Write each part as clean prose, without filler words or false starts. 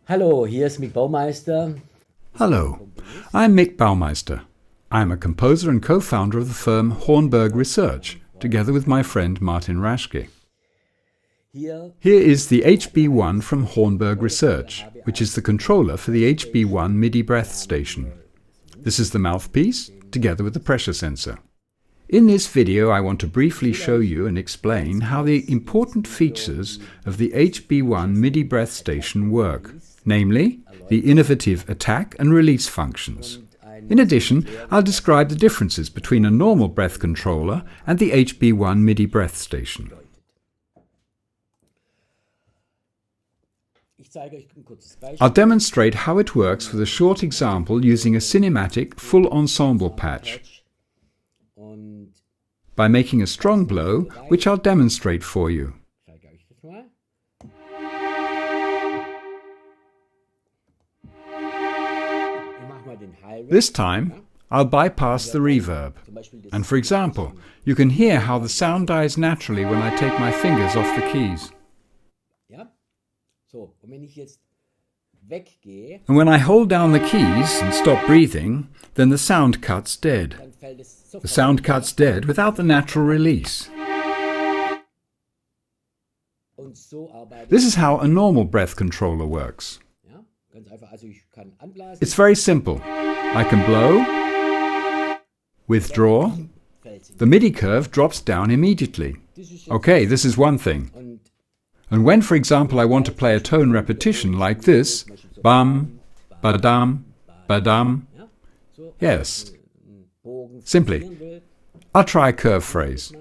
Hallo, hier ist Mick Baumeister. Hello, I'm Mick Baumeister. I am a composer and co-founder of the firm Hornberg Research, together with my friend Martin Raschke. Hier Here is the hb1 from Hornberg Research, which is the controller for the hb1 MIDI breath station. This is the mouthpiece, together with the pressure sensor. In this video I want to briefly show you and explain how the important features of the hb1 MIDI breath station work, namely the innovative attack and release functions. In addition, I'll describe the differences between a normal breath controller and the hb1 MIDI breath station. I'll demonstrate how it works with a short example using a cinematic full ensemble patch by making a strong blow, which I'll demonstrate for you. This time, I'll bypass the reverb. And for example, you can hear how the sound dies naturally when I take my fingers off the keys. And when I hold down the keys and stop breathing, then the sound cuts dead. The sound cuts dead without the natural release. This is how a normal breath controller works. It's very simple. I can blow, withdraw, the MIDI curve drops down immediately. Okay, this is one thing. And when, for example, I want to play a tone repetition like this, bam, badam, badam, yes, simply, I'll try a curve phrase.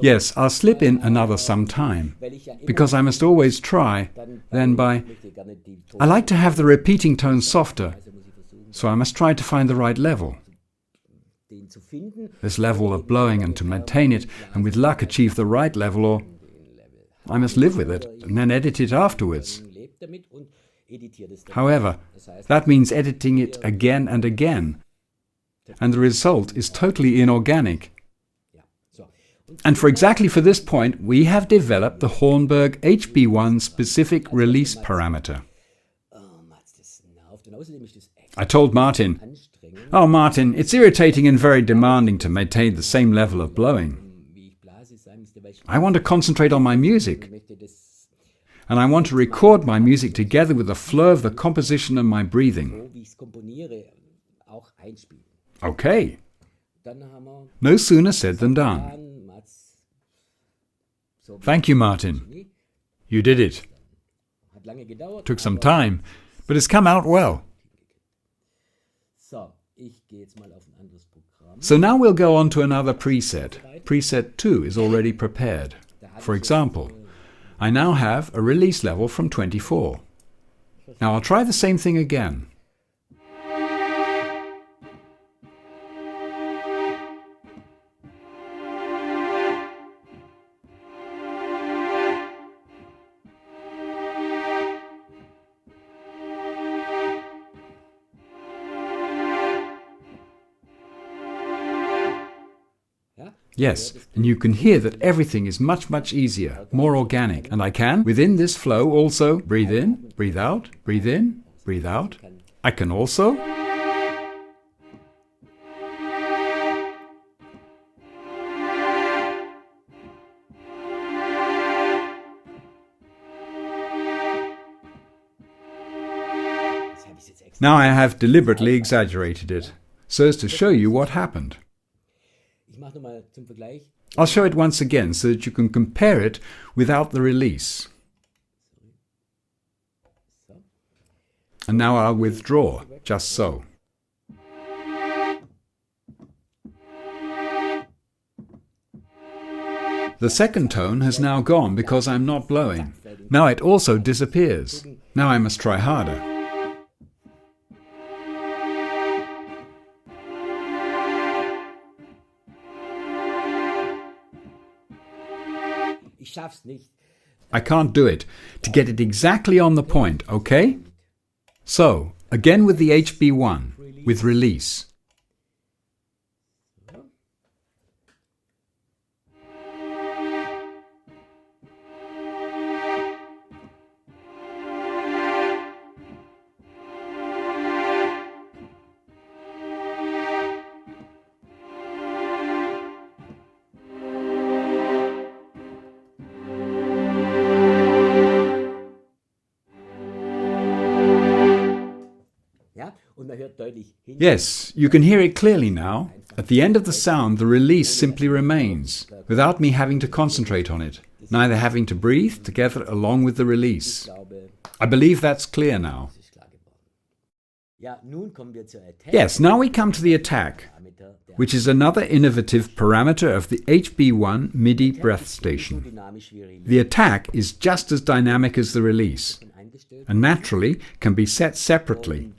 Yes, I'll slip in another sometime, because I must always try, then I like to have the repeating tone softer, so I must try to find the right level. This level of blowing and to maintain it, and with luck achieve the right level, or I must live with it and then edit it afterwards. However, that means editing it again and again, and the result is totally inorganic. And for exactly for this point, we have developed the Hornberg hb1 specific release parameter. I told Martin, "Oh Martin, it's irritating and very demanding to maintain the same level of blowing. I want to concentrate on my music. And I want to record my music together with the flow of the composition and my breathing." Okay. No sooner said than done. Thank you, Martin. You did it. Took some time, but it's come out well. So now we'll go on to another preset. Preset 2 is already prepared. For example, I now have a release level from 24. Now I'll try the same thing again. Yes, and you can hear that everything is much easier, more organic. And I can, within this flow, also breathe in, breathe out, breathe in, breathe out. I can also now I have deliberately exaggerated it, so as to show you what happened. I'll show it once again so that you can compare it without the release. And now I'll withdraw, just so. The second tone has now gone because I'm not blowing. Now it also disappears. Now I must try harder. I can't do it. To get it exactly on the point, okay? So, again with the hb1, with release. Yes, you can hear it clearly now. At the end of the sound, the release simply remains, without me having to concentrate on it, neither having to breathe together along with the release. I believe that's clear now. Yes, now we come to the attack, which is another innovative parameter of the hb1 MIDI breath station. The attack is just as dynamic as the release, and naturally can be set separately.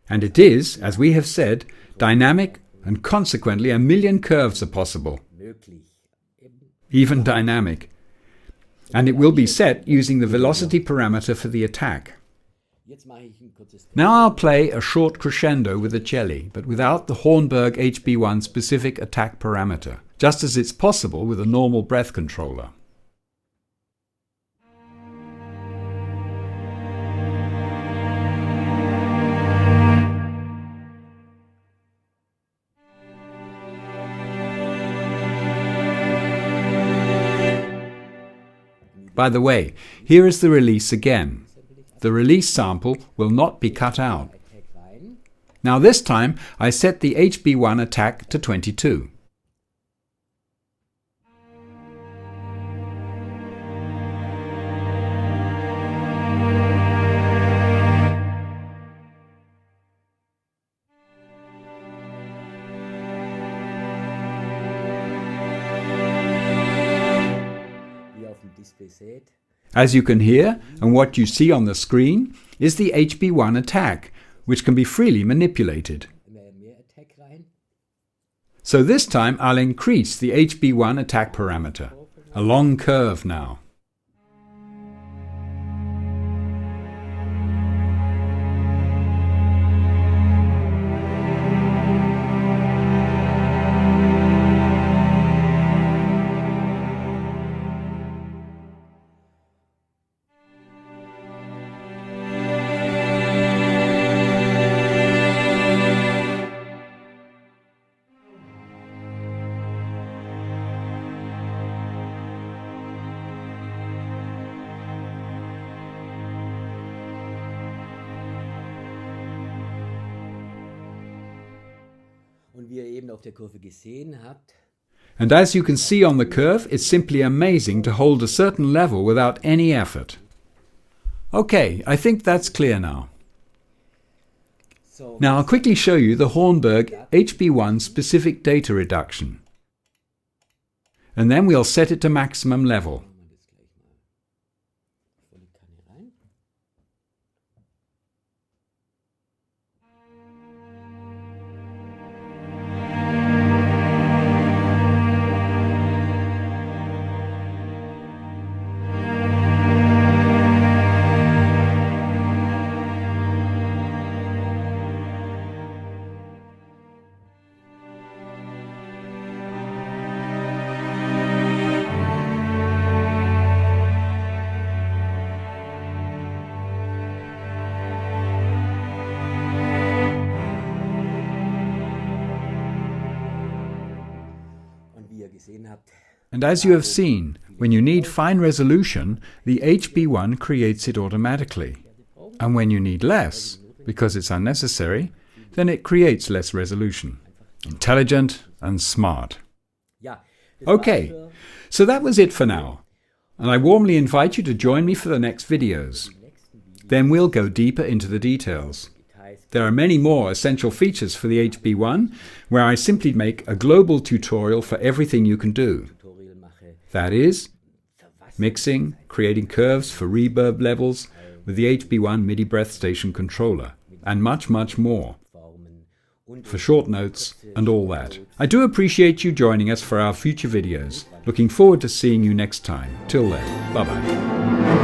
And it is, as we have said, dynamic, and consequently 1,000,000 curves are possible. Even dynamic. And it will be set using the velocity parameter for the attack. Now I'll play a short crescendo with the cello, but without the Hornberg hb1 specific attack parameter, just as it's possible with a normal breath controller. By the way, here is the release again. The release sample will not be cut out. Now this time I set the hb1 attack to 22. As you can hear, and what you see on the screen, is the hb1 attack, which can be freely manipulated. So this time I'll increase the hb1 attack parameter, a long curve now. And as you can see on the curve, it's simply amazing to hold a certain level without any effort. Okay, I think that's clear now. Now I'll quickly show you the Hornberg hb1 specific data reduction. And then we'll set it to maximum level. And as you have seen, when you need fine resolution, the hb1 creates it automatically. And when you need less, because it's unnecessary, then it creates less resolution. Intelligent and smart. Okay, so that was it for now. And I warmly invite you to join me for the next videos. Then we'll go deeper into the details. There are many more essential features for the hb1, where I simply make a global tutorial for everything you can do. That is, mixing, creating curves for reverb levels with the hb1 MIDI breath station controller, and much, much more. For short notes and all that. I do appreciate you joining us for our future videos. Looking forward to seeing you next time. Till then, bye-bye.